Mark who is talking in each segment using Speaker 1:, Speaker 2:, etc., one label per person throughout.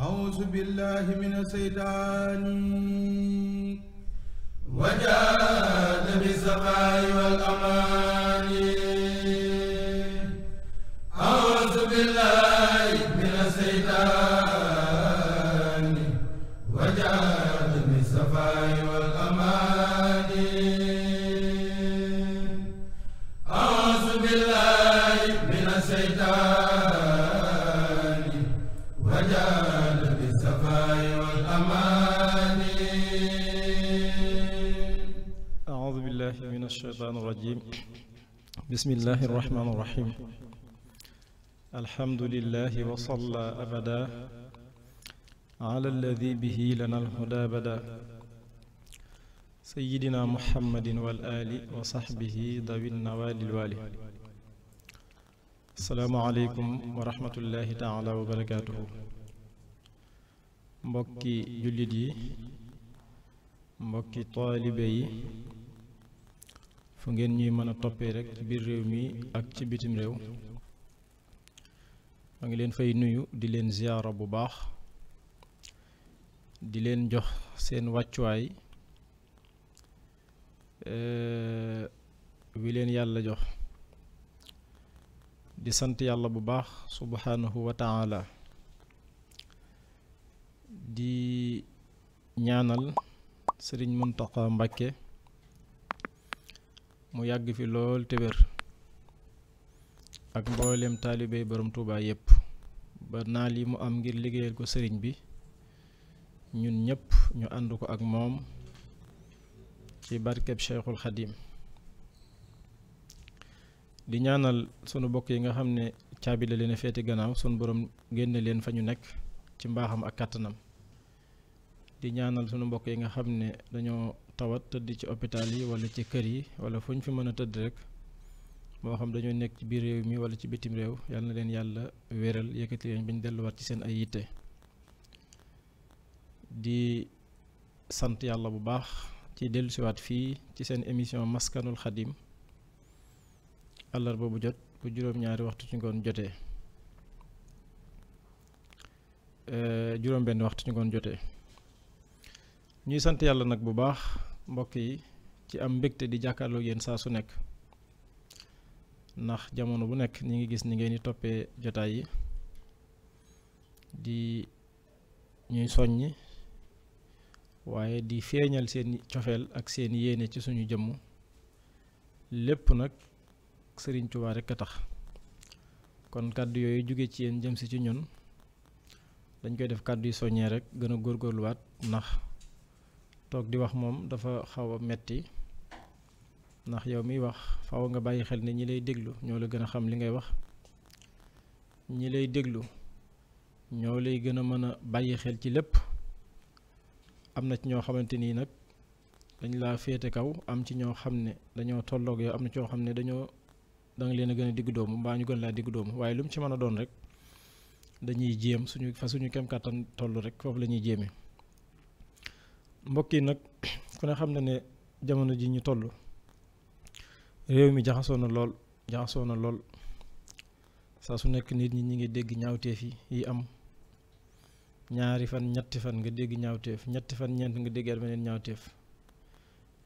Speaker 1: أعوذ بالله من الشيطان وجاد بالسخاء والأمان أعوذ بالله من الشيطان وجاد بالسخاء والأمان أعوذ بالله من الشيطان وجاد بالسخاء والأمان
Speaker 2: أعوذ بالله من الشيطان الرجيم بسم الله الرحمن الرحيم الحمد لله وصلى أبدا على الذي به لنا الهدى بدا سيدنا محمد والآل وصحبه ذوي النوال الوالي السلام عليكم ورحمة الله تعالى وبركاته mbokki jullit yi mbokki taalibe yi fu ngeen ñuy mën a toppee rek ci biir réew mi ak ci bitim réew ma ngi leen fay nuyu di leen ziyaara bu baax di leen jox seen wàccuwaay wi leen yàlla jox di sant yàlla bu baax subhanahu wa taala di ñaanal sëriñ Muntaqa Mbàkke mu yàgg fi lool te wér ak mboolem taalibey borom Tuubaa yépp ba naal yi mu am ngir liggéeyal ko sëriñ bi ñun ñépp ñu ànd ko ak moom ci barkeb Cheikhul Xadim di ñaanal sunu bokk yi nga xam ne caabi la leen a feeti gannaaw sunu borom génne leen fa ñu nekk ci mbaaxam ak kàttanam di ñaanal sunu mbokk yi nga xam ne dañoo tawat tëdd ci hôpital yi wala ci kër yi wala fu ñu fi mën a tëdd rek moo xam dañoo nekk ci biir réew mi wala ci bitim réew yal na leen yàlla wéral yëkkati leen bañ delluwaat ci seen ay yitte di sant yàlla bu baax ci dellusiwaat fii ci seen émission maskanul xadim àllarba bu jot bu juróom-ñaari waxtu ci ngoon jotee juróom-benn waxtu ci ngoon jotee ñuy sant yàlla nag bu baax mbokk yi ci am mbégte di jàkkaarloo yéen saa su nekk ndax jamono bu nekk ñi ngi gis ni ngeen di toppee jotaay yi di ñuy soññ waaye di feeñal seen cofeel ak seen yéene ci suñu jëmm lépp nag Sëriñ Tuubaa rekk a tax kon kàddu yooyu jóge ci yéen jëm si ci ñun dañ koy def kàddu yu soññee rek gën a góorgóorluwaat ndax toog di wax moom dafa xaw a metti ndax yow miy wax faaw nga bàyyi xel ne ñi lay déglu ñoo la gën a xam li ngay wax ñi lay déglu ñoo lay gën a mën a bàyyi xel ci lépp am na ci ñoo xamante nii nag dañ laa féete kaw am ci ñoo xam ne dañoo tolloog yow am na ci ñoo xam ne danga leen a gën a diggu doomu mbaa ñu gën laa diggu doomu waaye lu mu ci mën a doon rek dañuy jéem suñu kem kàttan toll rek foofu la ñuy jéeme mbokk yi nag ku ne xam na ne jamono ji ñu toll réew mi jaxasoo na lool saa su nekk nit ñi ngi dégg ñaawteef yi am ñaari fan ñetti fan nga dégg ñaawteef ñetti fan ñeent nga déggaat beneen ñaawteef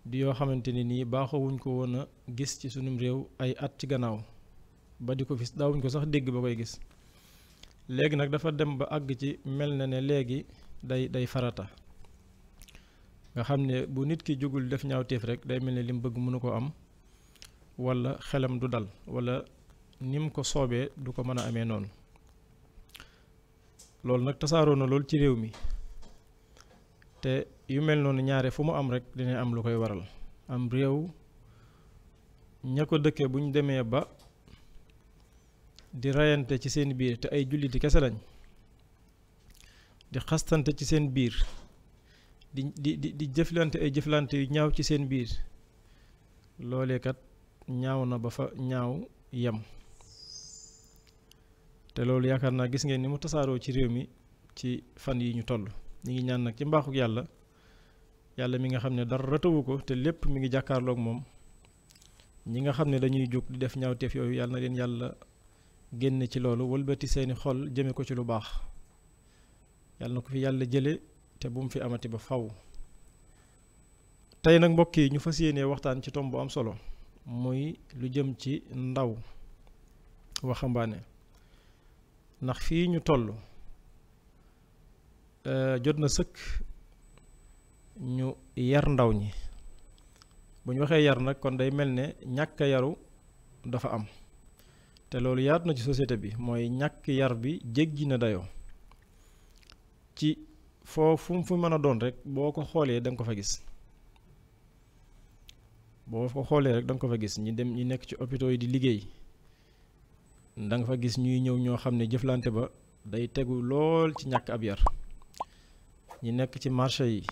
Speaker 2: di yoo xamante ni nii baaxawuñ ko woon a gis ci sunum réew ay at ci gannaaw ba di ko fi daawuñ ko sax dégg ba koy gis léegi nag dafa dem ba àgg ci mel na ne léegi day farata nga xam ne bu nit ki jógul def ñaawteef rek day mel ne li mu bëgg mënu ko am wala xelam du dal wala ni mu ko soobee du ko mën a amee noonu loolu nag tasaaroo na lool ci réew mi te yu mel noonu ñaare fu mu am rek dina am lu koy waral am réew ña ko dëkkee bu ñu demee ba di reyante ci seen biir te ay julliti kese lañ di xastante ci seen biir di jëflante ay jëflante yu ñaaw ci seen biir loolee kat ñaaw na ba fa ñaaw yem te loolu yaakaar naa gis ngeen ni mu tasaaroo ci réew mi ci fan yi ñu toll ñi ngi ñaan nag ci mbaaxuk yàlla mi nga xam ne dara ratawu ko te lépp mi ngi jàkkaarloog moom ñi nga xam ne dañuy jóg di def ñaawteef yooyu yàlla na leen yàlla génne ci loolu wëlbati seeni xol jëme ko ci lu baax yàlla na ko fi yàlla jële te bu mu fi amati ba faw. tey nag mbokk yi ñu fas yéenee waxtaan ci tomb bu am solo muy lu jëm ci ndaw waxambaane, ndax fii ñu toll jot na sëkk ñu yar ndaw ñi. bu ñu waxee yar nag kon day mel ne ñàkk yaru dafa am, te loolu yaatu na ci société bi, mooy ñàkk yar bi jéggi na dayoo ci fu mën a doon rek boo ko xoolee da nga ko fa gis. boo ko xoolee rek da nga ko fa gis ñi nekk ci hôpitaux yi di liggéey, da nga fa gis ñuy ñëw ñoo xam ne jëflante ba day tegu lool ci ñàkk ab yar. ñi nekk ci marché yi,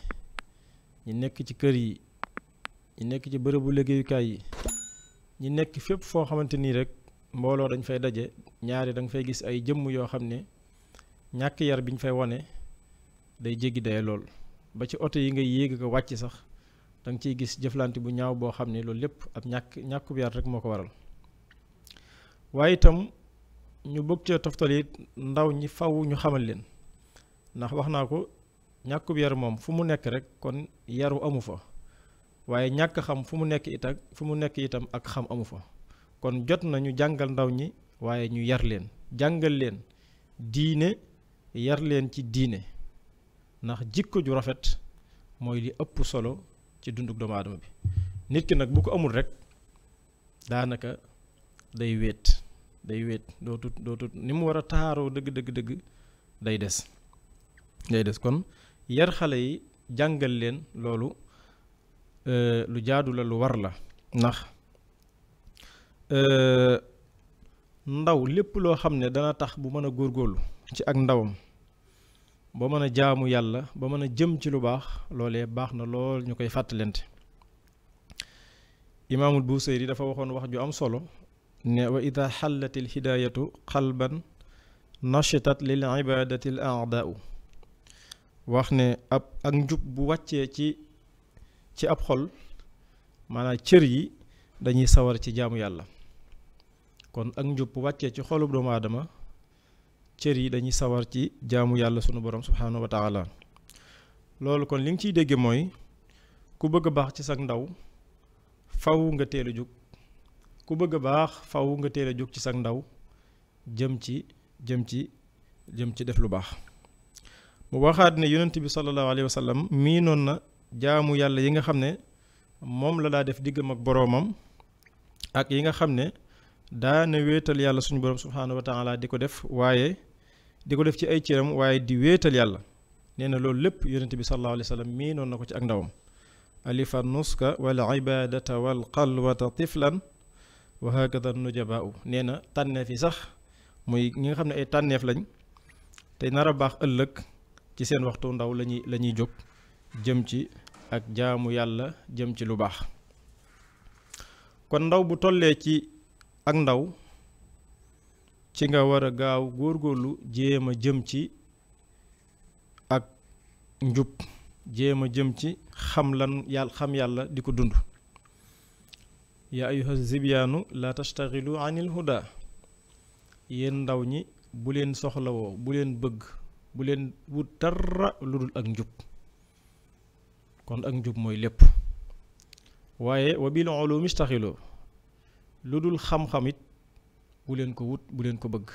Speaker 2: ñi nekk ci kër yi, ñi nekk ci bërëbu liggéeyukaay yi, ñi nekk fépp foo xamante nii rek mbooloo dañ fay daje, ñaari da nga fay gis ay jëmm yoo xam ne ñàkk yar biñ fay wane day jéggi daye lool. ba ci oto yi ngay yéeg ko wàcc sax da nga ciy gis jëflante bu ñaaw boo xam ne loolu lépp ab ñàkkub yar rek moo ko waral. waaye itam ñu bëgg cee toftal it ndaw ñi faw ñu xamal leen, ndax wax naa ko ñàkkub yar moom fu mu nekk rek kon yaru amu fa, waaye ñàkk xam fu mu nekk itam ak xam amu fa. kon jot na ñu jàngal ndaw ñi waaye ñu yar leen, jàngal leen diine, yar leen ci diine, ndax jikko ju rafet mooy li ëpp solo ci dunduk doomu aadama bi. nit ki nag bu ko amul rek daanaka day wéet dootut ni mu war a taaroo dëgg day des. kon yar xale yi jàngal leen loolu lu jaadu la, lu war la, ndax ndaw lépp loo xam ne dana tax bu mën a góorgóorlu ci ak ndawam ba mën a jaamu yàlla, ba mën a jëm ci lu baax, loolee baax na lool ñu koy fàttalente. imaamul Busayri dafa waxoon wax ju am solo ne wa ida xallatil hidaayatu qalban nashitat lil ibadati al a'daa'u. wax ne ak njub bu wàccee ci ab xol, maanaam cër yi dañuy sawar ci jaamu yàlla. kon ak njub bu wàccee ci xolub doomu aadama, cër yi dañuy sawar ci jaamu yàlla sunu borom subhaanahu wa taala. loolu kon li nga ciy dégge mooy ku bëgg a baax ci sag ndaw faw nga teel a jóg, ku bëgg a baax faw nga teel a jóg ci sag ndaw jëm ci def lu baax. mu waxaat ne yonent bi sallallahu alayhi wa sallam miinoon na jaamu yàlla yi nga xam ne moom la daa def diggam ak boroomam, ak yi nga xam ne daana wéetal yàlla suñu borom subhaanahu wa taala di ko def ci ay cëram, waaye di wéetal yàlla. nee na loolu lépp yonent bi sallallahu alayhi wa sallam miinoon na ko ci ak ndawam. alifa nuska wal ibadata wal xalwata tiflan wa hakada nujabaau. nee na tànneef yi sax muy ñi nga xam ne ay tànneef lañ te nar a baax ëllëg ci seen waxtu ndaw la ñuy jóg jëm ci ak jaamu yàlla, jëm ci lu baax. kon ndaw bu tollee ci ak ndaw ci nga war a gaaw góorgóorlu jéem a jëm ci ak njub, jéem a jëm ci xam yàlla di ko dund. yaa ayyuha zibyaanu la tastaxilu anil huda. yéen ndaw ñi bu leen soxlawoo, bu leen bëgg, bu leen wut dara lu dul ak njub. kon ak njub mooy lépp. waaye wa bil ulumi istaxiloo, lu dul xam-xam it bu leen ko wut, bu leen ko bëgg.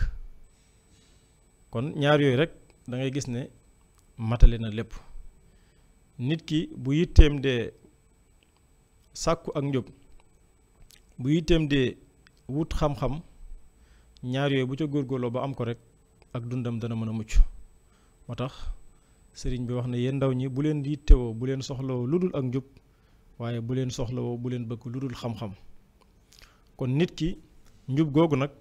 Speaker 2: kon ñaar yooyu rek da ngay gis ne matale na lépp. nit ki bu yitteem dee sàkku ak njub, bu yitteem dee wut xam-xam, ñaar yooyu bu ca góorgóorloo ba am ko rek ak dundam dana mën a mucc. moo tax sëriñ bi wax ne yéen ndaw ñi bu leen yittewoo, bu leen soxlawoo lu dul ak njub, waaye bu leen soxlawoo, bu leen bëgg lu dul xam-xam. kon nit ki njub googu nag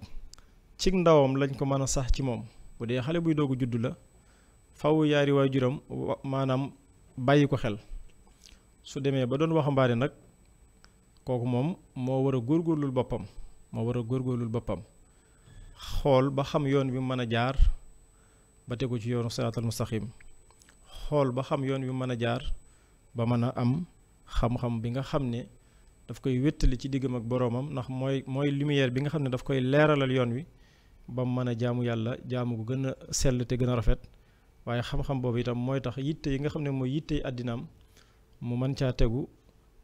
Speaker 2: ci ndawam lañ ko mën a sax ci moom. bu dee xale buy doogu juddu la, faw yaari waajuram maanaam bàyyi ko xel. su demee ba doon waxambaane nag, kooku moom moo war a góorgóorlul boppam, xool ba xam yoon wi mën a jaar ba tegu ci yoonu siraatal mustaqim, xool ba xam yoon wi mën a jaar ba mën a am xam-xam bi nga xam ne daf koy wéttali ci diggam ak boroomam, ndax mooy lumière bi nga xam ne daf koy leeralal yoon wi ba mu mën a jaamu yàlla jaamu gu gën a sell te gën a rafet, waaye xam-xam boobu itam mooy tax yitte yi nga xam ne mooy yitte àddinaam mu mën caa tegu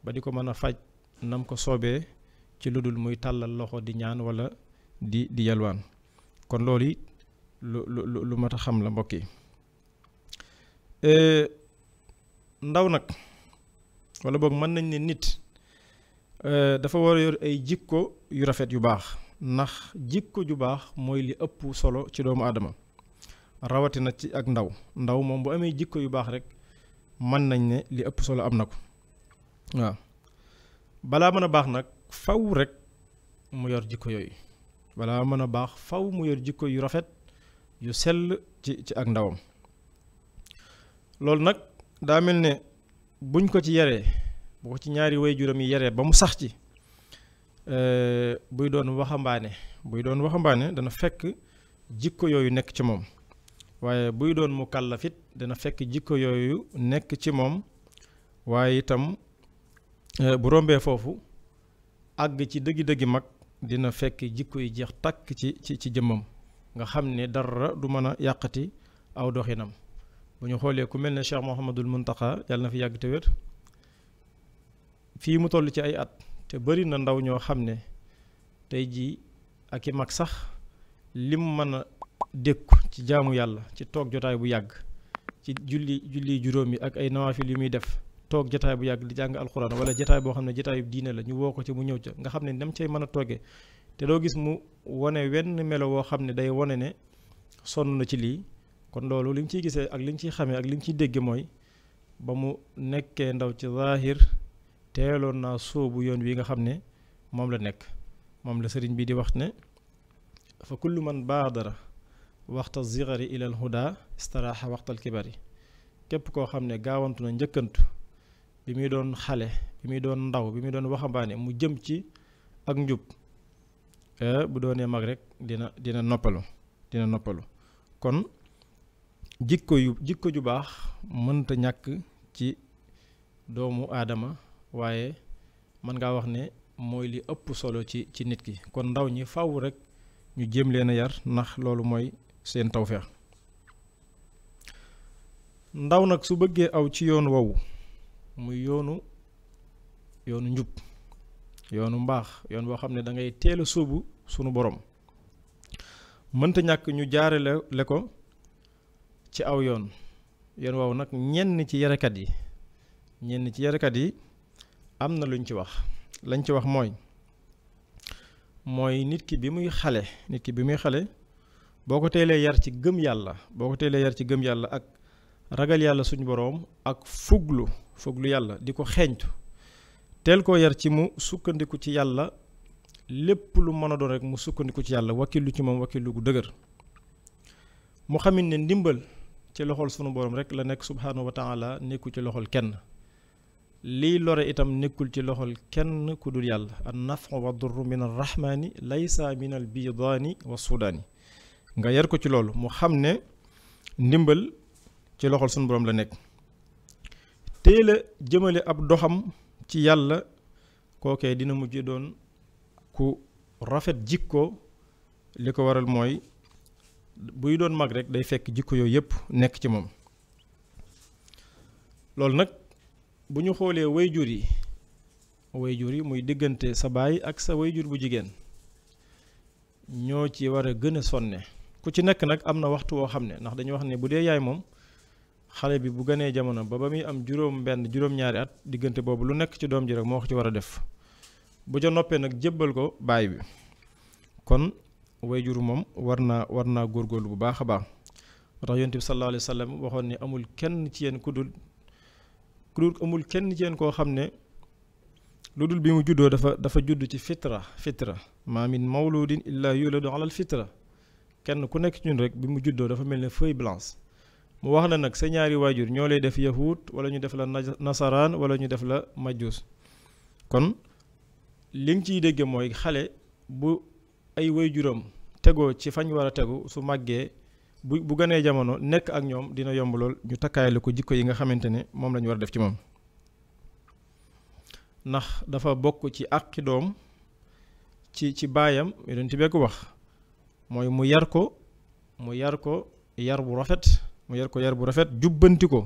Speaker 2: ba di ko mën a faj nam ko soobee ci lu dul muy tàllal loxo di ñaan wala di yalwaan. kon loolu it lu mat a xam la mbokk yi. ndaw nag wala boog mën nañ ne nit dafa war a yor ay jikko yu rafet yu baax, ndax jikko ju baax mooy li ëpp solo ci doomu aadama, rawatina ci ak ndaw moom bu amee jikko yu baax rek mën nañ ne li ëpp solo am na ko. waaw balaa mën a baax nag faw rek mu yor jikko yooyu, balaa mën a baax faw mu yor jikko yu rafet yu sell ci ak ndawam. loolu nag daa mel ne buñ ko ci yaree, bu ko ci ñaari waajuram yi yaree ba mu sax ci, buy doon waxambaane dana fekk jikko yooyu nekk ci moom, waaye buy doon mu kàllafit dana fekk jikko yooyu nekk ci moom, waaye itam bu rombee foofu àgg ci dëggi-dëggi mag dina fekk jikko yi jeex takk ci jëmmam, nga xam ne dara du mën a yàqati aw doxinam. bu ñu xoolee ku mel ne Cheikh Mouhamadul Muntaxa yàlla na fi yàgg te wér, fii mu toll ci ay at te bari na ndaw ñoo xam ne tey jii ak i mag sax lim mën a dékku ci jaamu yàlla, ci toog jotaay bu yàgg, ci julli juróom yi ak ay nawaafil yu muy def, toog jotaay bu yàgg di jàng alxuraan wala jotaay boo xam ne jotaayu diine la ñu woo ko ci mu ñëw ca, nga xam ne dem cay mën a toogee te doo gis mu wane wenn melo woo xam ne day wane ne sonn na ci lii. kon loolu li nga ciy gisee ak li nga ciy xamee ak li nga ciy dégge mooy ba mu nekkee ndaw ci zaahir teeloon naa sóobu yoon wi nga xam ne moom la nekk. moom la sëriñ bi di wax ne fa kullu man baadara waxta zigari ilal huda istaraaxa waxtal kibari, képp koo xam ne gaawantu na njëkkantu bi muy doon xale, bi muy doon ndaw, bi muy doon waxambaane mu jëm ci ak njub, bu doonee mag rek dina noppalu. kon jikko ju baax mënta ñàkk ci doomu aadama, waaye mën ngaa wax ne mooy li ëpp solo ci nit ki. kon ndaw ñi faw rek ñu jéem leen a yar, ndax loolu mooy seen tawfeex. ndaw nag su bëggee aw ci yoon woowu, muy yoonu njub, yoonu mbaax, yoon boo xam ne da ngay teel a sóobu sunu borom, mënta ñàkk ñu jaarale ko ci aw yoon woowu nag ñenn ci yarekat yi am na luñ ci wax. lañ ci wax mooy nit ki bi muy xale boo ko teelee yar ci gëm yàlla, ak ragal yàlla suñu boroom, ak fuglu yàlla di ko xeeñtu, teel koo yar ci mu sukkandiku ci yàlla, lépp lu mën a doon rek mu sukkandiku ci yàlla, wakkilu ci moom wakkilu gu dëgër, mu xamit ne ndimbal ci loxol sunu boroom rek la nekk subhaanahu wa taala, nekkul ci loxol kenn. lii lore itam nekkul ci loxol kenn ku dul yàlla. an nafu wa durru min ar rahmaani laysa min al bidaani wa sudaani. nga yar ko ci loolu mu xam ne ndimbal ci loxol sunu boroom la nekk. teel a jëmale ab doxam ci yàlla, kookee dina mujj doon ku rafet jikko. li ko waral mooy buy doon mag rek day fekk jikko yooyu yëpp nekk ci moom. loolu nag bu ñu xoolee wayjur yi muy diggante sa baay ak sa wayjur bu jigéen, ñoo ci war a gën a sonne. ku ci nekk nag am na waxtu woo xam ne, ndax dañuy wax ne bu dee yaay moom, xale bi bu gënee jamono ba muy am juróom-ñaari at, diggante boobu lu nekk ci doom ji rek moo ko ci war a def. bu ca noppee nag jébbal ko baay bi. kon wayjur moom war naa góorgóorlu bu baax a baax. moo tax yonent bi sallallahu alayhi wa sallam waxoon ne amul kenn ci yéen amul kenn ci yéen koo xam ne lu dul bi mu juddoo dafa judd ci fitra ma min mawludin illa yuladu ala al fitra. kenn ku nekk ci ñun rek bi mu juddoo dafa mel ne feuille blanche. mu wax la nag sa ñaari waajur ñoo lay def yahud, wala ñu def la nasaraan, wala ñu def la majus. kon li nga ciy dégge mooy xale bu ay waajuram tegoo ci fañ war a tegu, su màggee bu gënee jamono nekk ak ñoom dina yomb lool ñu takkaayale ko jikko yi nga xamante ne moom la ñu war a def ci moom. ndax dafa bokk ci àqi doom ci baayam, yonent bi ko wax, mooy mu yar ko yar bu rafet, mu yar ko yar bu rafet jubbanti ko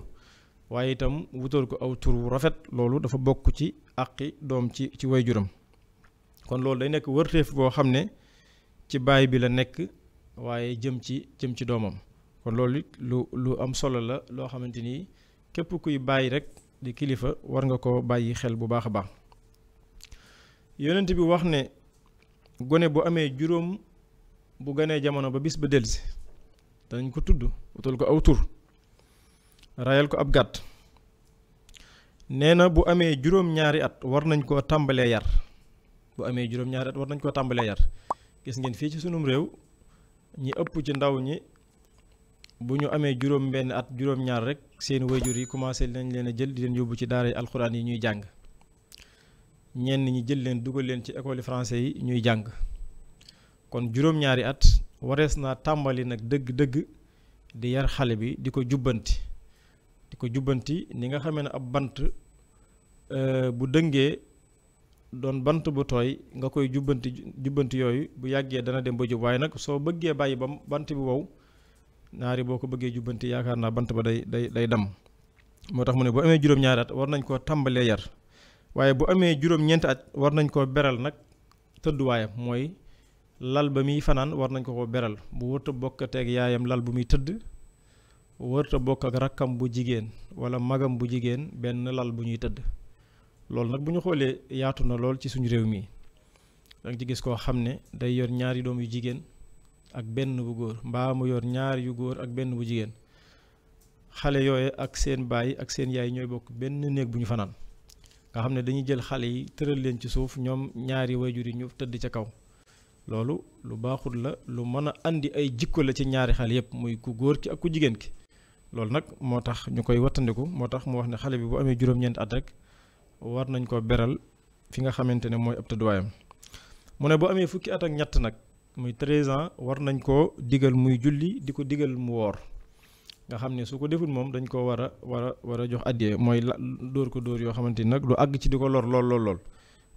Speaker 2: waaye itam wutal ko aw tur wu rafet loolu dafa bokk ci àqi doom ci waajuram kon loolu day nekk wërteef boo xam ne ci baay bi la nekk waaye jëm ci doomam kon loolu lu am solo la loo xamante ni képp kuy bàyyi rek di kilifa war nga ko bàyyi xel bu baax a baax yonent bi wax ne gone bu amee juróom bu ganee jamono ba bis ba delsi danañ ko tudd wutal ko aw tur rayal ko ab gàtt nee na bu amee juróom-ñaari at war nañ koo tàmbalee yar bu amee juróom-ñaari at war nañ koo tàmbalee yar gis ngeen fii ci sunum réew ñi ëpp ci ndaw ñi bu ñu amee juróom benn at juróom-ñaar rek seeni wayjur yi commencé nañ leen a jël di leen yóbbu ci daara alxuraan yi ñuy jàng ñenn ñi jël leen dugal leen ci école français yi ñuy jàng kon juróom-ñaari at warees naa tàmbali nag dëgg-dëgg di yar xale bi di ko jubbanti ni nga xamee ne ab bant bu dëngee doon bant bu tooy nga koy jubbanti yooyu bu yàggee dana dem ba jub waaye nag soo bëggee bàyyi ba bant bi wow naari boo ko bëggee jubbanti yaakaar naa bant ba day damm moo tax mu ne bu amee juróom-ñaari at war nañ koo tàmbalee yar waaye bu amee juróom-ñeenti at war nañ koo beral nag tëdduwaayam mooy lal ba muy fanaan war nañ ko beral bu wërta bokkateeg yaayam lal bu muy tëdd wërta bokk ak rakkam bu jigéen wala magam bu jigéen benn lal bu ñuy tëdd loolu nag bu ñu xoolee yaatu na lool ci suñu réew mi danga ci gis koo xam ne day yor ñaari doom yu jigéen ak benn bu góor mbaa mu yor ñaari yu góor ak benn bu jigéen xale yooye ak seen baay ak seen yaay ñooy bokk benn néeg bu ñu fanaan nga xam ne dañuy jël xale yi tëral leen ci suuf ñoom ñaari wayjur yi ñu tëdd ca kaw loolu lu baaxul la lu mën a andi ay jikko la ci ñaari xale yépp muy ku góor ki ak ku jigéen ki loolu nag moo tax ñu koy wattandiku moo tax mu wax ne xale bi bu amee juróom-ñeenti at rek war nañ ko beral fi nga xamante ne mooy ab tëdduwaayam mu ne bu amee fukki at ak ñett nag muy 13 ans war nañ koo digal muy julli di ko digal mu woor nga xam ne su ko deful moom dañ ko war a jox addiyee mooy dóor ko dóor yoo xamante ni nag lu àgg ci di ko lor lool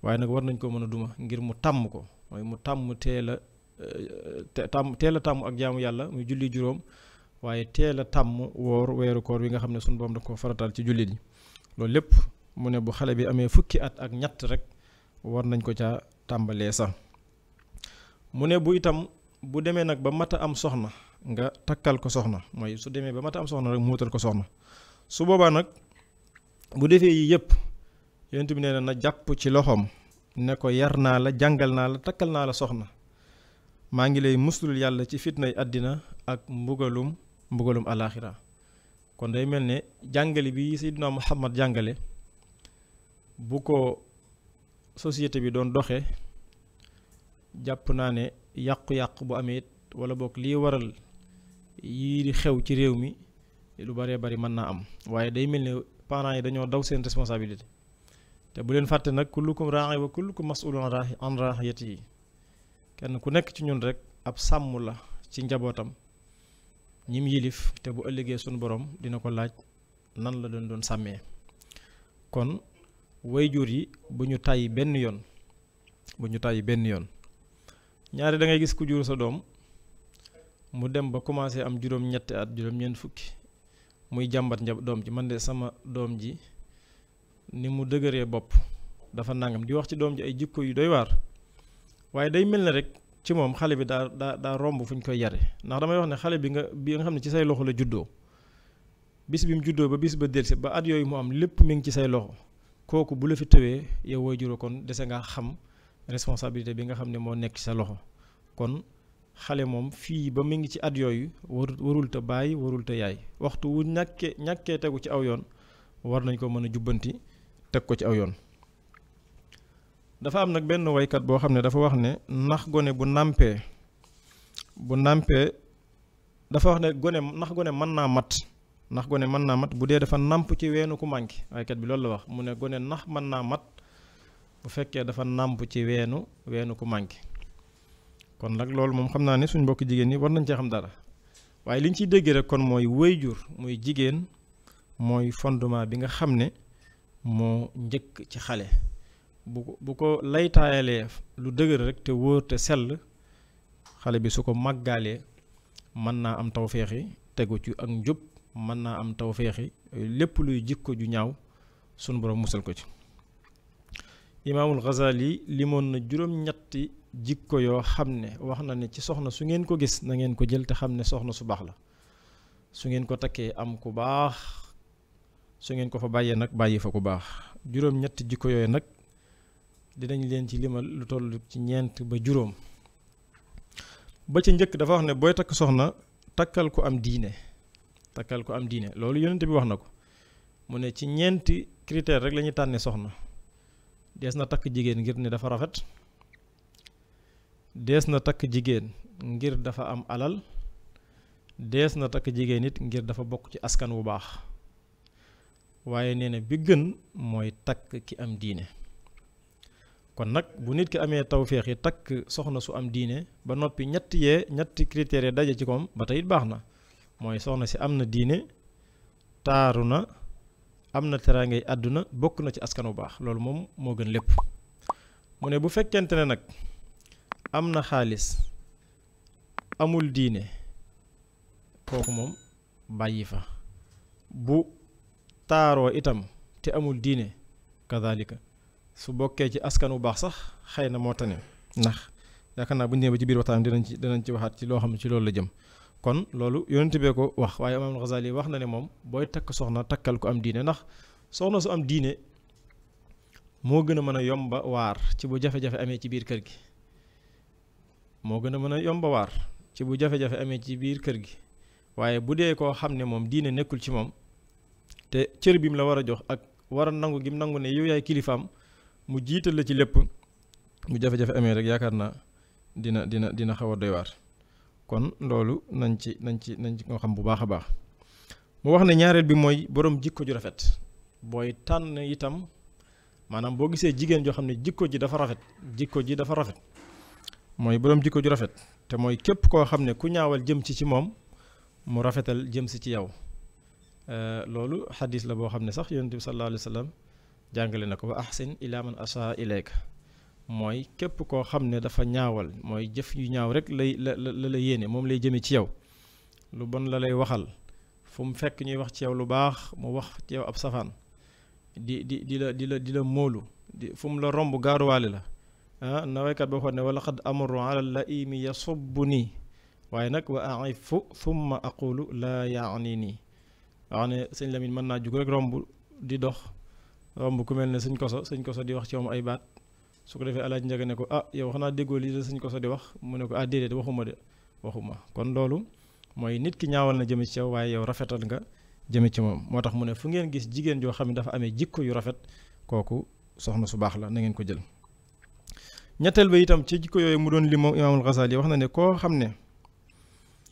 Speaker 2: waaye nag war nañ ko mën a duma ngir mu tàmm ko mooy mu tàmm teel a tàmm ak jaamu yàlla muy julli juróom waaye teel a tàmm woor weeru koor wi nga xam ne suñu boom daf ko faratal ci jullit yi loolu lépp mu ne bu xale bi amee fukki at ak ñett rek war nañ ko ca tàmbalee sax mu ne bu itam bu demee nag ba mat a am soxna nga takkal ko soxna mooy su demee ba mat a am soxna rek mu wutal ko soxna su boobaa nag bu defee yi yëpp yonent bi nee na jàpp ci loxoom ne ko yar naa la jàngal naa la takkal naa la soxna maa ngi lay muslul yàlla ci fitnay àddina ak mbugalum alaaxira kon day mel ne jàngale bi Seydina Muhammad jàngale bu ko société bi doon doxee jàpp naa ne yàqu-yàqu bu amee wala boog lii waral yii di xew ci réew mi lu baree bari mën naa am waaye day mel ne parents yi dañoo daw seen responsabilité te bu leen fàtte nag kullukum raa'i wa kullukum mas'ulun an raa'iyatihi kenn ku nekk ci ñun rek ab sàmm la ci njabootam ñim yilif te bu ëllëgee suñu borom dina ko laaj nan la doon sàmmee kon wayjur yi bu ñu tàyyi benn yoon ñaari da ngay gis ku jur sa doom mu dem ba commencé am juróom-ñetti at juróom-ñeent fukki muy jàmbat doom ji man de sama doom ji ni mu dëgëree bopp dafa nangam di wax ci doom ji ay jikko yu doy waar waaye day mel ne rek ci moom xale bi daa romb fu ñu koy yare ndax damay wax ne xale bi nga xam ne ci say loxo la juddoo bis bi mu juddoo ba bis ba delsi ba at yooyu mu am lépp mi ngi ci say loxo kooku bu la fi tëwee yow waajur kon dese nga xam responsabilité bi nga xam ne moo nekk ci sa loxo kon xale moom fii ba mi ngi ci at yooyu warul te bàyyi warul te yaay waxtu wu ñàkkee tegu ci aw yoon war nañ ko mën a jubbanti teg ko ci aw yoon dafa am nag benn waykat boo xam ne dafa wax ne nax gone bu nàmpee dafa wax ne nax gone mën naa mat bu dee dafa nàmp ci weenu ku mànki waykat bi loolu la wax mu ne gone nax mën naa mat bu fekkee dafa nàmp ci weenu ku mànki kon nag loolu moom xam naa ne suñ mbokk jigéen ñi war nañ cee xam dara waaye li ñu ciy déggee rek kon mooy waajur muy jigéen mooy fondement bi nga xam ne moo njëkk ci xale bu ko laytaayalee lu dëgër rek te wóor te sell xale bi su ko màggaalee mën naa am tawféexi tegu ci ak njub mën naa am tawféexi lépp luy jikko ju ñaaw sunu borom musal ko ci. Imaamul Ghazali limoon na juróom-ñetti jikko yoo xam ne wax na ne ci soxna su ngeen ko gis na ngeen ko jël te xam ne soxna su baax la, su ngeen ko takkee am ku baax, su ngeen ko fa bàyyee nag bàyyi fa ku baax. juróom-ñetti jikko yooyu nag dinañ leen ci limal lu toll ci ñeent ba juróom. ba ci njëkk dafa wax ne booy takk soxna takkal ko am diine, takkal ko am diine. loolu yonent bi wax na ko, mu ne ci ñeenti critère rek la ñuy tànnee soxna. dees na takk jigéen ngir ne dafa rafet, dees na takk jigéen ngir dafa am alal, dees na takk jigéen it ngir dafa bokk ci askan wu baax, waaye nee na bi gën mooy takk ki am diine. kon nag bu nit ki amee tawféex yi takk soxna su am diine ba noppi ñetti critères yi daje ci koom ba tey it baax na, mooy soxna si am na diine, taaru na, am na teraangay àdduna, bokk na ci askan wu baax. loolu moom moo gën lépp. mu ne bu fekkente ne nag am na xaalis, amul diine, kooku moom bàyyi fa. bu taaroo itam te amul diine kadhalika, su bokkee ci askan wu baax sax xëy na moo tane, ndax yaakaar naa bu ñu nee ba ci biir waxtaan dinañ ci waxaat ci loo xam ne ci loolu la jëm. kon loolu yonent bee ko wax, waaye Imaam Ghazali wax na ne moom booy takk soxna takkal ko am diine, ndax soxna su am diine moo gën a mën a yomba waar ci bu jafe-jafe amee ci biir kër gi. moo gën a mën a yomba waar ci bu jafe-jafe amee ci biir kër gi. waaye bu dee koo xam ne moom diine nekkul ci moom te cër bi mu la war a jox ak war a nangu gi mu nangu ne yow yaay kilifaam, mu jiital la ci lépp, mu jafe-jafe amee rek yaakaar naa dina xaw a doy waar. kon loolu nañ ci nga xam bu baax a baax. mu wax ne ñaareel bi mooy borom jikko ju rafet. booy tànn itam maanaam boo gisee jigéen joo xam ne jikko ji dafa rafet, mooy borom jikko ju rafet, te mooy képp koo xam ne ku ñaawal jëm ci moom mu rafetal jëm si ci yow. loolu xadis la boo xam ne sax yonent bi sallallahu alayhi wa sallam jàngale na ko, wa ahsin ila man asaa ilayka. mooy képp koo xam ne dafa ñaawal, mooy jëf yu ñaaw rek la yéene, moom lay jëme ci yow, lu bon la lay waxal, fu mu fekk ñuy wax ci yow lu baax mu wax ci yow ab safaan, di la móolu, fu mu la romb gaaruwaale la. na waykat boo xoon ne wala xad amru ala la imi yasubbu nii, waaye nag wa aifu thumma aqulu laa yaani nii. wax ne sëñ Lamine mën naa jug rek romb di dox, romb ku mel ne sëñ koso di wax ci moom ay baat, su ko defee alaaj njaga ne ko yow xanaa déggoo lii la sëñ koso di wax, mu ne ko déedéet waxuma. kon loolu mooy nit ki ñaawal na jëme ci yow, waaye yow rafetal nga jëme ci moom. moo tax mu ne fu ngeen gis jigéen joo xam ne dafa amee jikko yu rafet, kooku soxna su baax la, na ngeen ko jël. ñetteel ba itam ci jikko yooyu mu doon li moom Imaamul Ghazali wax na ne koo xam ne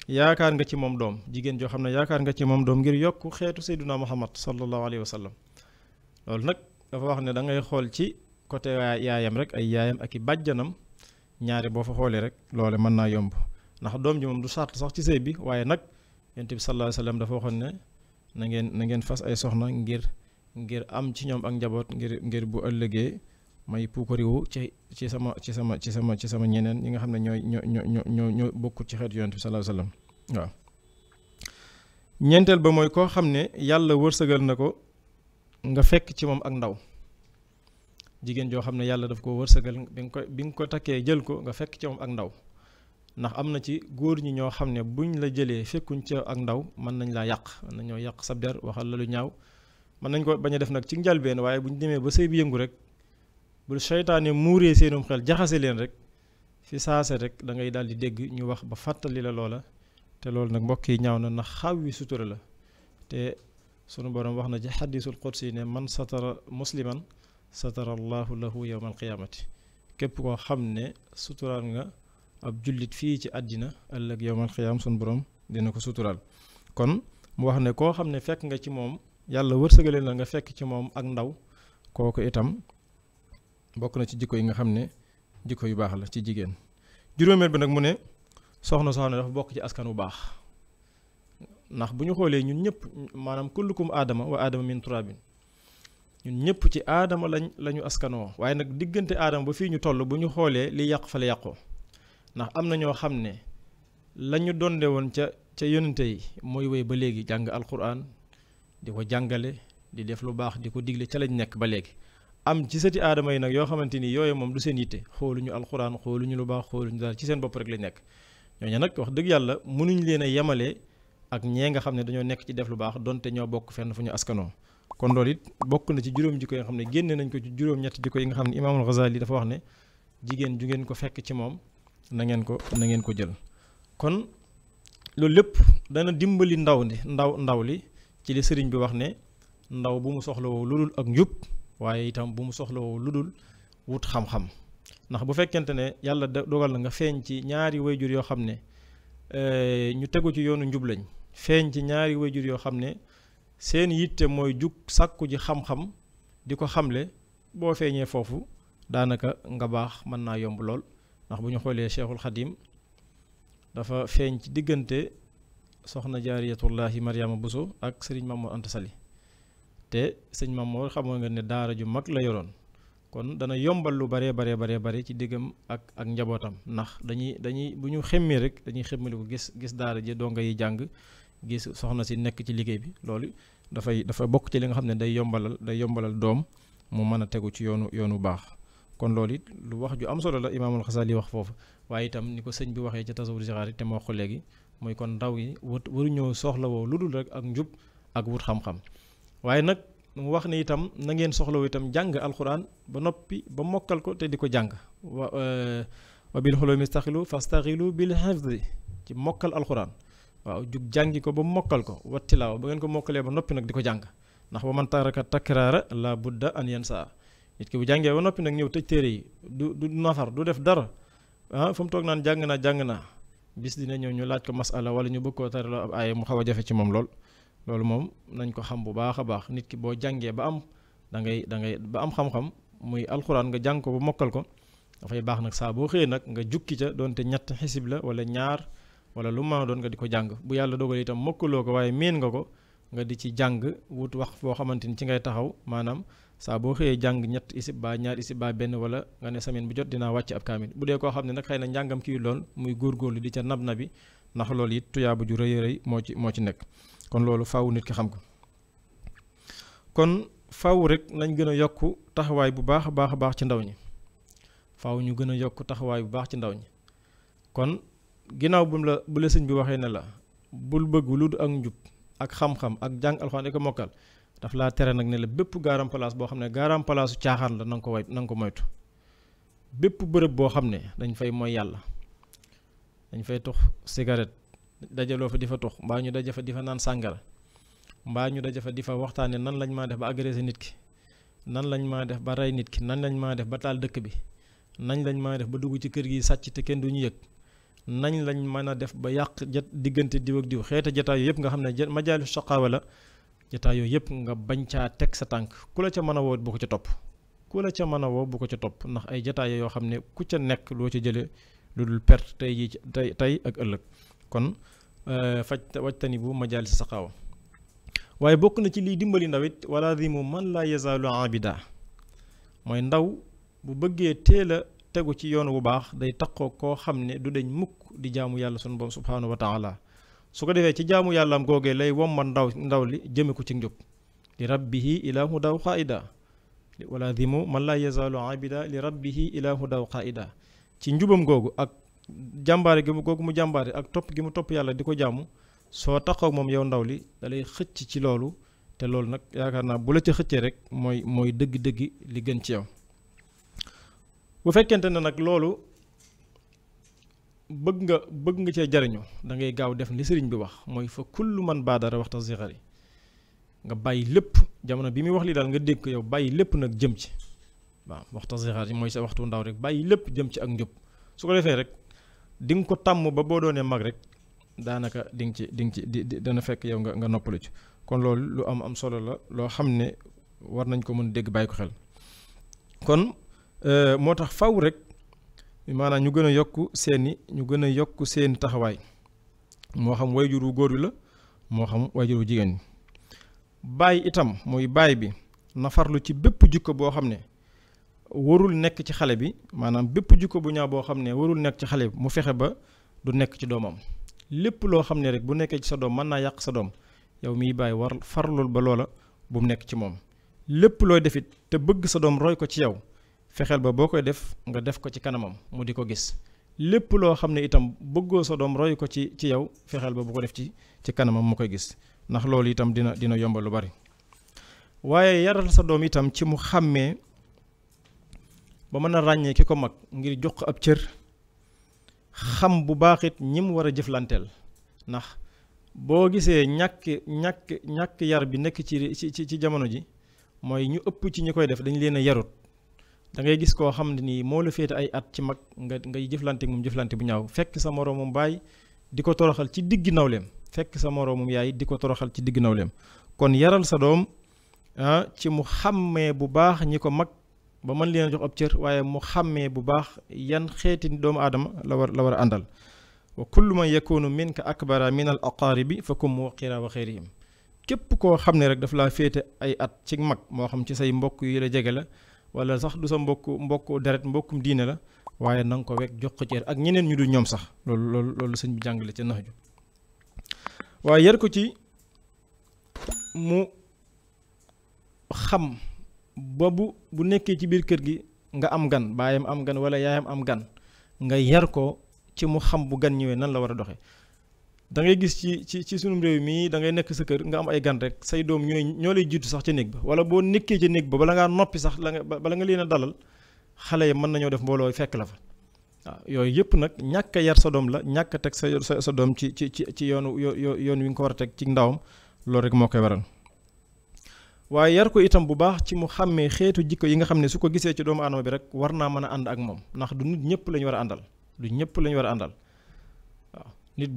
Speaker 2: yaakaar nga ci moom doom, jigéen joo xam ne yaakaar nga ci moom doom ngir yokk xeetu Seydina Muhammad sallallahu alayhi wa sallam. loolu nag dafa wax ne da ngay xool ci côté yaayam rek, ay yaayam ak i bàjjanam, ñaari boo fa xoolee rek loole mën naa yomb, ndax doom ji moom du sart sax ci sëy bi, waaye nag yonent bi sallallahu alayhi wa sallam dafa waxoon ne na ngeen fas ay soxna ngir am ci ñoom ak njaboot, ngir bu ëllëgee may puukariwu ci sama ñeneen ñi nga xam ne ñoo bokkut ci xeetu yonent bi sallallahu alayhi wa sallam. waaw ñeenteel ba mooy koo xam ne yàlla wërsëgal na ko nga fekk ci moom ak ndaw. jigéen joo xam ne yàlla daf ko wërsëgal bi nga ko takkee jël ko nga fekk ci moom ak ndaw, ndax am na ci góor ñi ñoo xam ne buñ la jëlee fekkuñ ca ak ndaw mën nañ laa yàq, mën nañoo yàq sab der, waxal la lu ñaaw. mën nañ ko bañ a def nag ci njalbeen, waaye buñ demee ba sëy bi yëngu rek, bu seytaane muuree seenum xel jaxase leen rek, fi saase rek da ngay daal di dégg ñu wax ba fàttali la loola. te loolu nag mbokk yi ñaaw na, ndax xaw wi sutura la. te sunu borom wax na ci xadiisul qudsi ne man satara musliman satara allahu lahu yawma alqiyaamati. képp koo xam ne suturaal nga ab jullit fii ci àddina, ëllëg yawmal qiyaam sunu borom dina ko suturaal. kon mu wax ne koo xam ne fekk nga ci moom, yàlla wërsëgale la nga fekk ci moom ak ndaw, kooku itam bokk na ci jikko yi nga xam ne jikko yu baax la ci jigéen. juróomeel bi nag mu ne soxna dafa bokk ci askan wu baax, ndax bu ñu xoolee ñun ñëpp, maanaam kullukum aadama wa aadama min turabin, ñun ñëpp ci aadama lañu askanoo. waaye nag diggante aadama ba fii ñu toll bu ñu xoolee li yàq fa la yàqoo, ndax am na ñoo xam ne lañu donde woon ca ca yonente yi mooy wéy ba léegi jàng alquran di ko jàngale di def lu baax di ko digle ca lañ nekk ba léegi. am ci sëti aadama yi nag yoo xamante ni yooyu moom du seen yitte xooluñu alquran xooluñu lu baax xooluñu dara ci seen bopp rek lañ nekk ñooñu nag wax dëgg yàlla mënuñ leen a yemale ak ñee nga xam ne dañoo nekk ci def lu baax donte ñoo bokk fenn fu ñu askanoo. kon loolu it bokk na ci juróom jikko yi nga xam ne génne nañ ko ci juróom-ñetti jikko yi nga xam ne imaamul Ghazali dafa wax ne jigéen ju ngeen ko fekk ci moom na ngeen ko jël. kon loolu lépp dana dimbali ndaw li ci li sëriñ bi wax ne ndaw bu mu soxlawoo lu dul ak njub waaye itam bu mu soxlawoo lu dul wut xam-xam ndax bu fekkente ne yàlla dogal na nga feeñ ci ñaari wayjur yoo xam ne ñu tegu ci yoonu njub lañ feeñ ci ñaari wayjur yoo xam ne seen yitte mooy jug sàkku ji xam-xam di ko xamle boo feeñee foofu daanaka nga baax mën naa yomb lool ndax bu ñu xoolee Cheikhul Khadim dafa feeñ ci diggante soxna jaariyatullahi Mariama Bousso ak sëriñ Mamoor Anta Sali te sëñ Mamoor xamoo nga ne daara ju mag la yoroon kon dana yombal lu bare ci diggam ak njabootam ndax dañuy bu ñu xemmee rek dañuy xemmali ko gis daara ji donga yi jàng gis soxna si nekk ci liggéey bi loolu dafa bokk ci li nga xam ne day yombalal doom mu mën a tegu ci yoonu baax kon loolu it lu wax ju am solo la imaamul Xasali wax foofu waaye itam ni ko sëñ bi waxee ca tasawur sixaar te ma wax ko léegi mooy kon ndaw yi waruñoo soxlawoo lu dul rek ak njub ak wut xam-xam waaye nag mu wax ne itam na ngeen soxlawoo itam jàng alxuraan ba noppi ba mokkal ko te di ko jàng wa bil xulumi fastaxilu bil hifzi ci mokkal alxuraan waaw jug jàngi ko ba mokkal ko wattilaaw ba ngeen ko mokkalee ba noppi nag di ko jàng ndax wa man taraka takraara la budda an yansa nit ki bu jàngee ba noppi nag ñëw tëj téere yi du nafar du def dara fu mu toog naan jàng naa bis dina ñëw ñu laaj ko masala wala ñu bëgg koo taraloo ab aaya mu xaw a jafe ci moom loolu moom nañ ko xam bu baax a baax nit ki boo jàngee ba am da ngay ba am xam-xam muy alxuraan nga jàng ko ba mokkal ko dafay baax nag saa boo xëyee nag nga jukki ca doonte ñett xisib la wala ñaar wala lu ma doon nga di ko jàng bu yàlla dogal itam mokkaloo ko waaye miin nga ko nga di ci jàng wut wax boo xamante ni ci ngay taxaw maanaam saa boo xëyee jàng ñett isib baa ñaar isib baa benn wala nga ne semaine bu jot dinaa wàcc ab kaamil bu dee koo xam ne nag xëy na njàngam kii lool muy góorgóorlu di ca nab bi ndax loolu it tuyaaba ju rëy moo ci nekk kon loolu faaw nit ki xam ko kon faaw rek nañ gën a yokk taxawaay bu baax a baax ci ndaw ñi faaw ñu gën a yokk taxawaay bu baax ci ndaw ñi kon ginnaaw bu la sëñ bi waxee ne la bul bëgg lu du ak njub ak xam-xam ak jàng alxuraan ko mokkal daf laa tere nag ne la bépp garam place boo xam ne garam palaasu caaxaan la na nga ko moytu bépp bërëb boo xam ne dañ fay mooy yàlla dañ fay tux cigarette dajaloo fa di fa tux mbaa ñu daja fa di fa naan sàngara mbaa ñu daja fa di fa waxtaane nan lañ maa def ba agressé nit ki nan lañ maa def ba rey nit ki nan lañ maa def ba taal dëkk bi nañ lañ maa def ba dugg ci kër gi sàcc te kenn duñu yëg nañ lañ mën a def ba yàq diggante diw ak diw xeeta jataay yooyu yëpp nga xam ne majaalu shaqaawa la jataay yooyu yëpp nga bañ caa teg sa tànk ku la ca mën a woo bu ko ca topp ndax ay jataay yoo xam ne ku ca nekk loo ca jële lu dul perte tey ak ëllëg kon wajtani bu majaalis shaqaawa waaye bokk na ci liy dimbali ndaw it wala zimu man laa yazaalu abida mooy ndaw bu bëggee teel a tegu ci yoon bu baax day taqoo koo xam ne du deñ mukk di jaamu yàlla sunu borom subhaanahu wa taala su ko defee ci jaamu yàllaam googee lay wommat ndaw li jëme ko ci njub li rabbihi ilaa hudaw qaida wala dimu man laa yazaalu abida li rabbihi ilaa hudaw qaida ci njubam googu ak jàmbaare gi mu googu mu jàmbaare ak topp gi mu topp yàlla di ko jaamu soo taqoo moom yow ndaw li dalay xëcc ci loolu te loolu nag yaakaar naa bu la ca xëccee rek mooy dëgg-dëgg li gën ci yow bu fekkente ne nag loolu bëgg nga cee jariñu da ngay gaaw def li sëriñ bi wax mooy fa kullu man baadara waxta zixari nga bàyyi lépp jamono bi muy wax li daal nga dégg ko yow bàyyi lépp nag jëm ci waaw waxta zixari mooy sa waxtu ndaw rek bàyyi lépp jëm ci ak njub su ko defee rek di nga ko tàmm ba boo doonee mag rek daanaka di nga ci dana fekk yow nga noppalu ci kon loolu lu am solo la loo xam ne war nañ ko mën dégg bàyyi ko xel kon moo tax faw rek maanaam ñu gën a yokk seeni taxawaay moo xam wayjur wu góor wi la moo xam wayjur wu jigéen ñi baay itam muy baay bi na farlu ci bépp jikko boo xam ne warul nekk ci xale bi maanaam bépp jikko bu ñaaw boo xam ne warul nekk ci xale bi mu fexe ba du nekk ci doomam lépp loo xam ne rek bu nekkee ci sa doom mën naa yàq sa doom yow miy bàyyi war farlul ba loola bu mu nekk ci moom. lépp looy defit te bëgg sa doom roy ko ci yow fexeel ba boo koy def nga def ko ci kanamam mu di ko gis. lépp loo xam ne itam bëggoo sa doom roy ko ci yow fexeel ba bu ko def ci kanamam mu koy gis ndax loolu itam dina yombal lu bari. waaye yaral sa doom itam ci mu xàmmee ba mën a ràññee ki ko mag ngir jox ko ab cër xam bu baax it ñi mu war a jëflanteel ndax boo gisee ñàkk yar bi nekk ci jamono ji mooy ñu ëpp ci ñi koy def dañu leen a yarut. da ngay gis koo xam ne nii moo la féete ay at ci mag ngay jëflante moom jëflante bu ñaaw fekk sa moroomum baay di ko toroxal ci digg nawleem fekk sa moroomum yaay di ko toroxal ci digg nawleem kon yaral sa doom ci mu xàmmee bu baax ñi ko mag ba mën leen a jox ab cër waaye mu xàmmee bu baax yan xeeti doomu aadama la war a àndal. wa kullu man yakunu minka akbara min al aqaaribi fa kum muwaqira wa xeyrihim képp koo xam ne rek daf laa féete ay at ci mag moo xam ci say mbokk yi la jege la wala sax du sa mbokku deret mbokkum diine la waaye na nga ko wekk jox ko cër ak ñeneen ñu dul ñoom sax loolu sëñ bi jàngale ca nax ju waaye yar ko ci mu xam ba bu nekkee ci biir kër gi nga am gan baayam am gan wala yaayam am gan nga yar ko ci mu xam bu gan ñëwee nan la war a doxee. da ngay gis ci sunu réew mii da ngay nekk sa kër nga am ay gan rek say doom ñoo lay jiitu sax ca néeg ba wala boo nekkee ca néeg ba bala ngaa noppi sax bala nga leen a dalal xale yi mën nañoo def mbooloo fekk la fa waaw yooyu yëpp nag ñàkk a yar sa doom la ñàkk a teg sa doom ci yoon wi nga ko war a teg ci ndawam loolu rek moo koy waral. waaye yar ko itam bu baax ci mu xàmmee xeetu jikko yi nga xam ne su ko gisee ci doomu aadama bi rek war naa mën a ànd ak moom ndax du nit ñëpp la ñu war a àndal du ñëpp la ñu war a àndal waaw. nit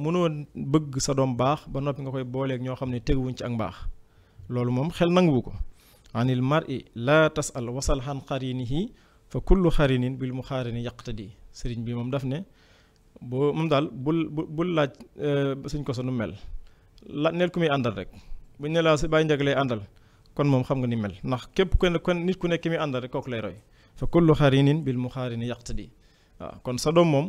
Speaker 2: mënoo bëgg sa doom baax ba noppi nga koy booleeg ñoo xam ne teguwuñ ci ak mbaax loolu moom xel nanguwu ko. anil mar'i laa tasal wasal xan xarinihi fa kullu xarinin bil mu xaarini yaqtadi sëriñ bi moom daf ne boo moom daal bul laaj suñ ko sa nu mel neel ku muy àndal rek buñ ne laa si bàyyi njëg lay àndal kon moom xam nga ni mel ndax képp kon nit ku nekk ki muy àndal rek kooku lay roy fa kullu xarinin bil mu xaarini yaqtadi waaw kon sa doom moom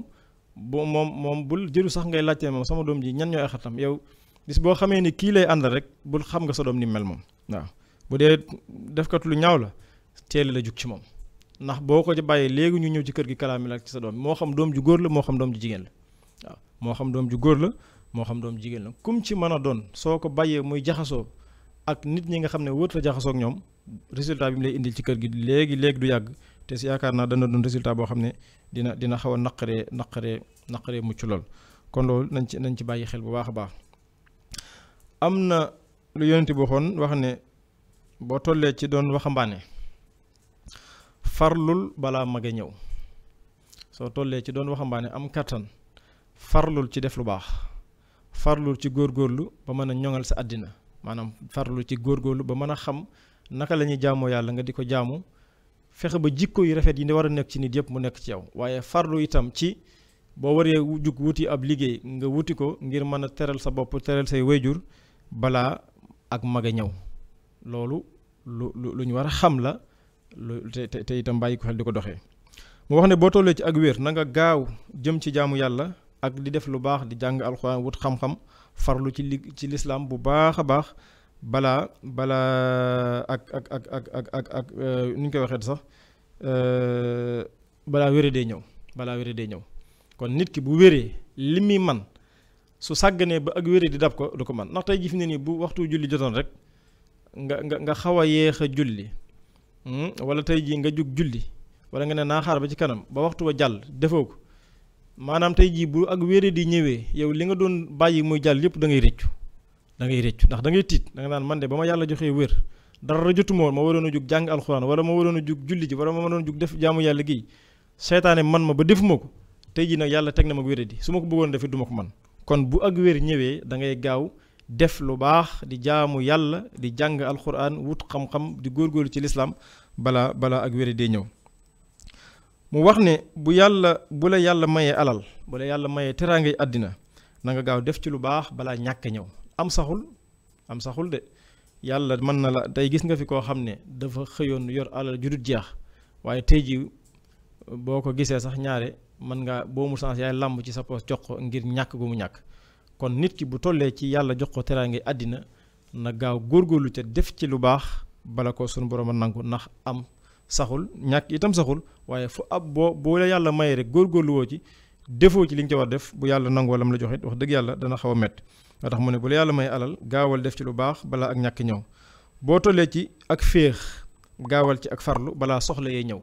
Speaker 2: moom bul jëru sax ngay laajtee moom sama doom ji ñan ñooy xatam yow bis boo xamee ni kii lay àndal rek bul xam nga sa doom ni mel moom waaw. bu dee defkat lu ñaaw la teel la jug ci moom ndax boo ko ci bàyyee léegi ñu ñëw ci kër gi kalaami la ci sa doom moo xam doom ju góor la moo xam doom ju jigéen la waaw moo xam doom ju góor la moo xam doom ju jigéen la kum ci mën a doon soo ko bàyyee muy jaxasoo ak nit ñi nga xam ne wërta jaxasoo ak ñoom résultat bi mu lay indil ci kër gi léegi du yàgg te si yaakaar naa dana doon résultat boo xam ne dina xaw a naqaree mucc lool kon loolu nañ ci bàyyi xel bu baax a baax. am na lu yonent bi waxoon wax ne boo tollee ci doon waxambaane farlul balaa mage ñëw soo tollee ci doon waxambaane am kattan farlul ci def lu baax farlul ci góorgóorlu ba mën a ñoŋal sa àddina maanaam farlul ci góorgóorlu ba mën a xam naka la ñuy jaamoo yàlla nga di ko jaamu fexe ba jikko yu rafet yi ne war a nekk ci nit yëpp mu nekk ci yow waaye farlu itam ci boo waree jug wuti ab liggéey nga wuti ko ngir mën a teral sa bopp teral say wayjur balaa ak mage ñëw loolu lu ñu war a xam la te itam bàyyi ko xel di ko doxee. mu wax ne boo tollee ci ak wér na nga gaaw jëm ci jaamu yàlla ak di def lu baax di jàng alxuraan wut xam-xam farlu ci lislaam bu baax a baax balaa ak nu ñu koy waxee sax balaa wéree dee ñëw kon nit ki bu wéree li muy man su sàgganee ba ak wéree di dab ko du ko man ndax tey ji fi ne nii bu waxtu julli jotoon rek nga xaw a yéex a julli wala tey jii nga jug julli wala nga ne naa xaar ba ci kanam ba waxtu wa jàll defoo ko maanaam tey jii bu ak wéré di ñëwee yow li nga doon bàyyi muy jàll yëpp da ngay rëccu ndax da ngay tiit da nga naan man de ba ma yàlla joxee wér dara jotuma woon ma waroon a jug jàng alxuraan wala ma waroon a jug julli ji wala ma waroon a jug def jaamu yàlla gii seytaane man ma ba defuma ko tey jii nag yàlla teg na ma wéré di su ma ko bëggoon defee du ma ko man kon bu ak wér ñëwee da ngay gaaw def lu baax di jaamu yàlla di jàng alxuraan wut xam-xam di góorgóorlu ci lislaam balaa ak wéri dee ñëw. mu wax ne bu la yàlla mayee alal bu la yàlla mayee teraangay àddina na nga gaaw def ci lu baax balaa ñàkk ñëw am saxul de yàlla mën na la tey gis nga fi koo xam ne dafa xëyoon yor alal ju dul jeex waaye tey ji boo ko gisee sax ñaare mën nga boo mu sens yaay làmb ci sa poos jox ko ngir ñàkk gu mu ñàkk. kon nit ki bu tollee ci yàlla jox ko teraange àddina na gaaw góorgóorlu ca def ci lu baax bala ko sunu borom a nangu, ndax am saxul ñàkk itam saxul, waaye fu ab boo la yàlla maye rek góorgóorlu woo ci defoo ci li nga ci war def bu yàlla nangu wala mu la jox it wax dëgg yàlla dana xaw a métti. moo tax mu ne bu la yàlla may alal gaawal def ci lu baax balaa ak ñàkk ñëw. boo tollee ci ak féex gaawal ci ak farlu balaa soxla yee ñëw.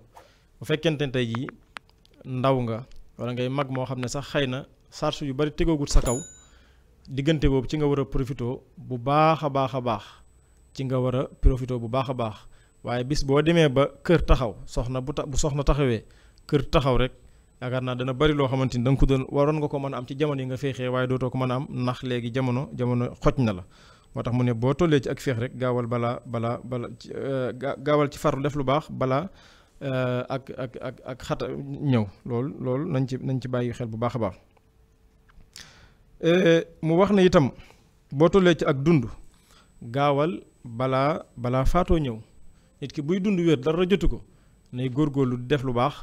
Speaker 2: bu fekkente ne tey jii ndaw nga wala ngay mag moo xam ne sax xëy na charge yu bari tegoogut sa kaw, diggante boobu ci nga war a profité bu baax a baax a baax ci nga war a profité bu baax a baax. waaye bis boo demee ba kër taxaw soxna bu soxna taxawee kër taxaw rek yaakaar naa dana bari loo xamante ni da nga ko doon waroon nga ko mën a am ci jamono yi nga féexee, waaye dootoo ko mën a am ndax léegi jamono xoj na la. moo tax mu ne boo tollee ci ak féex rek gaawal gaawal ci farlu def lu baax balaa ak xata ñëw. loolu nañ ci bàyyi xel bu baax a baax. mu wax ne itam boo tollee ci ak dund gaawal balaa faatoo ñëw. nit ki buy dund wér dara jotu ko nay góorgóorlu di def lu baax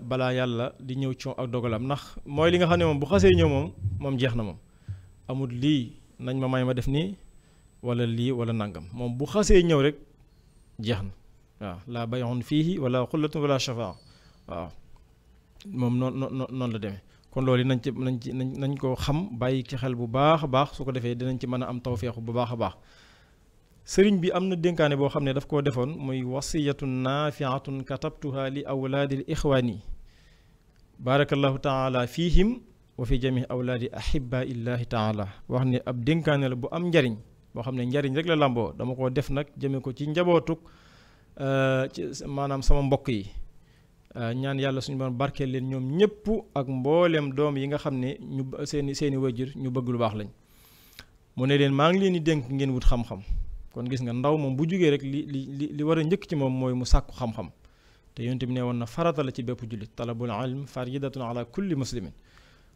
Speaker 2: balaa yàlla di ñëw ci ak dogalam, ndax mooy li nga xam ne moom bu xasee ñëw moom jeex na moom. amul lii nañ ma may ma def nii wala lii wala nangam, moom bu xasee ñëw rek jeex na. waaw laa bay'un fiihi wala xullatun wala shafaa. waaw moom noonu la demee. kon loolu nañ ko xam bàyyi ci xel bu baax a baax, su ko defee dinañ ci mën a am tawféexu bu baax a baax. sëriñ bi am na dénkaane boo xam ne daf koo defoon muy wasiyatun naafiatun katabtuha li awlaadil ixwaani baarakallahu taala fihim wa fi jami awlaadi ahibba illahi taala. wax ne ab dénkaane la bu am njariñ boo xam ne njariñ rek la làmboo, dama koo def nag jëme ko ci njabootuk ci maanaam sama mbokk yi. ñaan yàlla suñu borom barkeel leen ñoom ñëpp ak mboolem doom yi nga xam ne ñu seeni wajur ñu bëgg lu baax lañ. mu ne leen maa ngi leen di dénk ngeen wut xam-xam. kon gis nga ndaw moom bu jógee rek li war a njëkk ci moom mooy mu sàkku xam-xam, te yonent bi ne woon na farata la ci bépp jullit, talabul ilm faridatun ala kulli muslimin.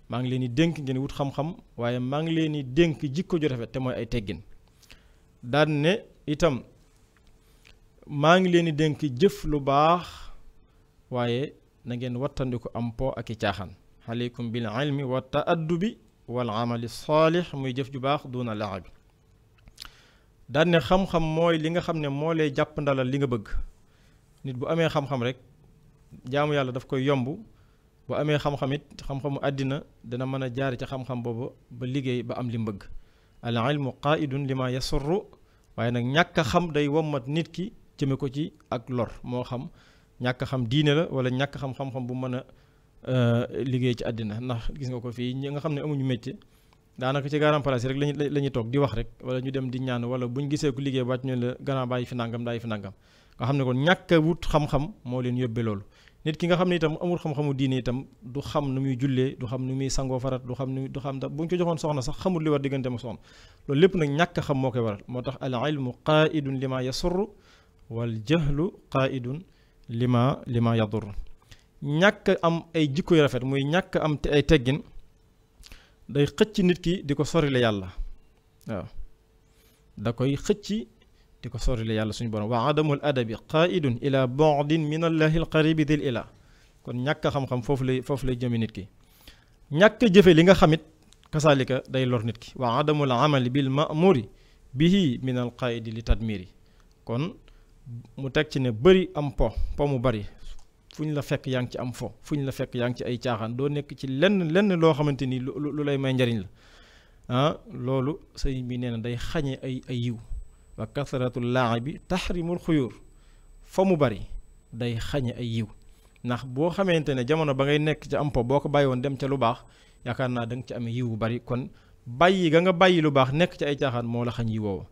Speaker 2: maa ngi leen di dénk ngeen wut xam-xam, waaye maa ngi leen di dénk jikko ju rafet te mooy ay teggin. daan ne itam maa ngi leen di dénk jëf lu baax, waaye na ngeen wattandiku am po ak i caaxaan. aleykum bil ilmi wa taaddubi wal amali saalih, muy jëf ju baax duna laabi. daan ne xam-xam mooy li nga xam ne moo lay jàpp ndalal li nga bëgg. nit bu amee xam-xam rek jaamu yàlla daf koy yomb. bu amee xam-xam it xam-xamu àddina dana mën a jaar ci xam-xam boobu ba liggéey ba am li mu bëgg. al ilmu qaidun lima yasurru, waaye nag ñàkk a xam day wommat nit ki jëme ko ci ak lor, moo xam ñàkk a xam diine la wala ñàkk a xam xam-xam bu mën a liggéey ci àddina. ndax gis nga ko fii ñi nga xam ne amuñu métier daanaka ci garam place rek la ñuy toog di wax rek, wala ñu dem di ñaan, wala buñ gisee ku liggéey wàcc ñu la gannaaw bàyyi fi nangam bàyyi fi nangam. nga xam ne kon ñàkk a wut xam-xam moo leen yóbbee loolu. nit ki nga xam ne itam amul xam-xamu diine itam du xam nu muy jullee, du xam nu muy sangoo farat, du xam da buñ ko joxoon soxna sax xamul li war diggante ma soxna. loolu lépp nag ñàkk a xam moo koy waral. moo tax al ilmu qaidun lima yasurru wal jahlu qaidun lima yadur. ñàkk am ay jikko yu rafet muy ñàkk am ay teggin day xëcc nit ki di ko sorile yàlla. waaw da koy xëcc di ko sorile yàlla suñu borom. wa adamul adabi qaidun ila bu'din min allahi alqaribi dil ila. kon ñàkk xam-xam foofu lay jëme nit ki. ñàkk jëfe li nga xamit kasaalika day lor nit ki. wa adamul amali bil ma'muri bihi min al qaidi li tadmiri. kon mu teg ci ne bëri am po mu bëri fu ñu la fekk yaa ngi ci am fo, fu ñu la fekk yaa ngi ci ay caaxaan, doo nekk ci lenn loo xamante ni lu lay may njariñ la. loolu sëñ bi nee na day xañe ay yiw. wa kasratul laabi tahrimul xuyur. fa mu bari day xañe ay yiw, ndax boo xamante ne jamono ba ngay nekk ci am po boo ko bàyyi woon dem ca lu baax yaakaar naa da nga ci amee yiw bu bari. kon bàyyi ga nga bàyyi lu baax nekk ci ay caaxaan moo la xañ yi woowu.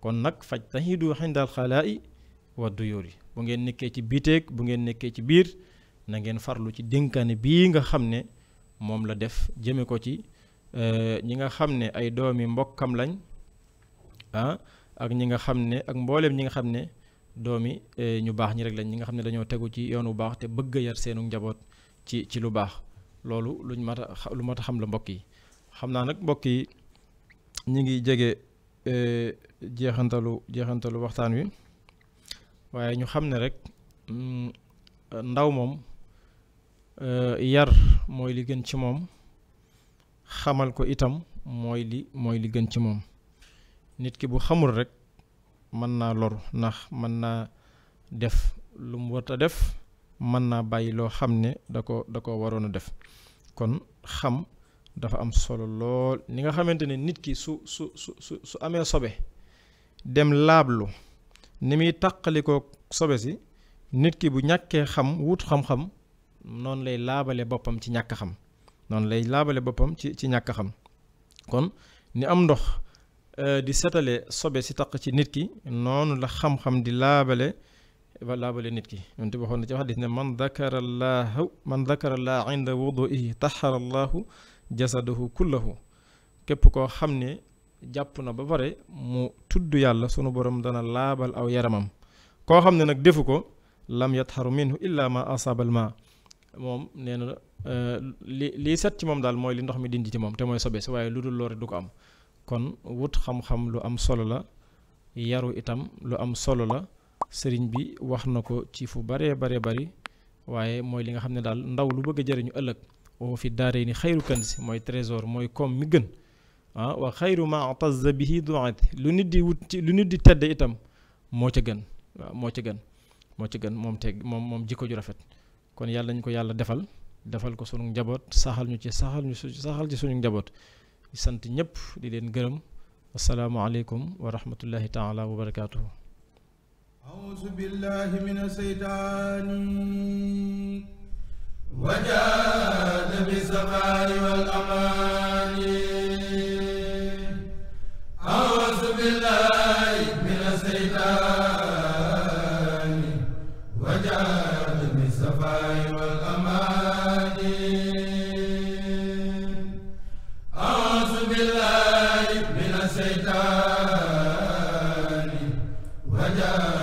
Speaker 2: kon nag fajtahidu xindal xalaa'i wa duyuri. bu ngeen nekkee ci biteeg bu ngeen nekkee ci biir na ngeen farlu ci dénkaane bii nga xam ne moom la def jëme ko ci ñi nga xam ne ay doomi mbokkam lañ ak ñi nga xam ne ak mbooleem ñi nga xam ne doomi ñu baax ñi rek lañ, ñi nga xam ne dañoo tegu ci yoon bu baax te bëgg a yar seenu njaboot ci lu baax. loolu lu mat a xam la mbokk yi. xam naa nag mbokk yi ñi ngi jege jeexantalu waxtaan wi, waaye ñu xam ne rek ndaw moom yar mooy li gën ci moom xamal ko itam mooy li gën ci moom nit ki bu xamul rek mën naa loru ndax mën naa def lu mu war a def mën naa bàyyi loo xam ne da ko waroon a def kon xam dafa am solo lool ni nga xamante ne nit ki su amee sobe dem laablu ni muy tàqalikoo sobe si nit ki bu ñàkkee xam wut xam-xam noonu lay laabale boppam ci ñàkk xam noonu lay laabale boppam ci ñàkk xam kon ni am ndox di setale sobe si taq ci nit ki noonu la xam-xam di laabale nit ki yonent bi waxoon na ci xadis ne man dakara allah inda wuduihi taxara allahu jasadahu kullahu képp koo xam ne jàpp na ba pare mu tudd yàlla sunu borom dana laabal aw yaramam koo xam ne nag defu ko lam yatxaru minhu illa ma asabal ma moom nee na lii set ci moom daal mooy li ndox mi dindi ci moom te mooy sobe si waaye lu dul loore du ko am kon wut xam-xam lu am solo la yaru itam lu am solo la sëriñ bi wax na ko ci fu baree bari waaye mooy li nga xam ne daal ndaw lu bëgg a jëriñu ëllëg oo fi daaree ni xayru kanzi mooy trésor mooy koom mi gën wa xayru ma atazza bihi duat lu nit di wut ci lu nit di tedde itam moo ca gën waaw moo ca gën moom jikko ju rafet kon yàlla ñu ko yàlla defal ko sunu njaboot saxal ci sunu njaboot di sant ñëpp di leen gërëm asalaamaaleykum wa rahmatullahi taala wa barakaatuhu.
Speaker 1: أعوذ بالله من الشيطان وجاد بالسماء والأمان أعوذ بالله من الشيطان وجاد بالسماء والأمان أعوذ بالله من الشيطان وجاد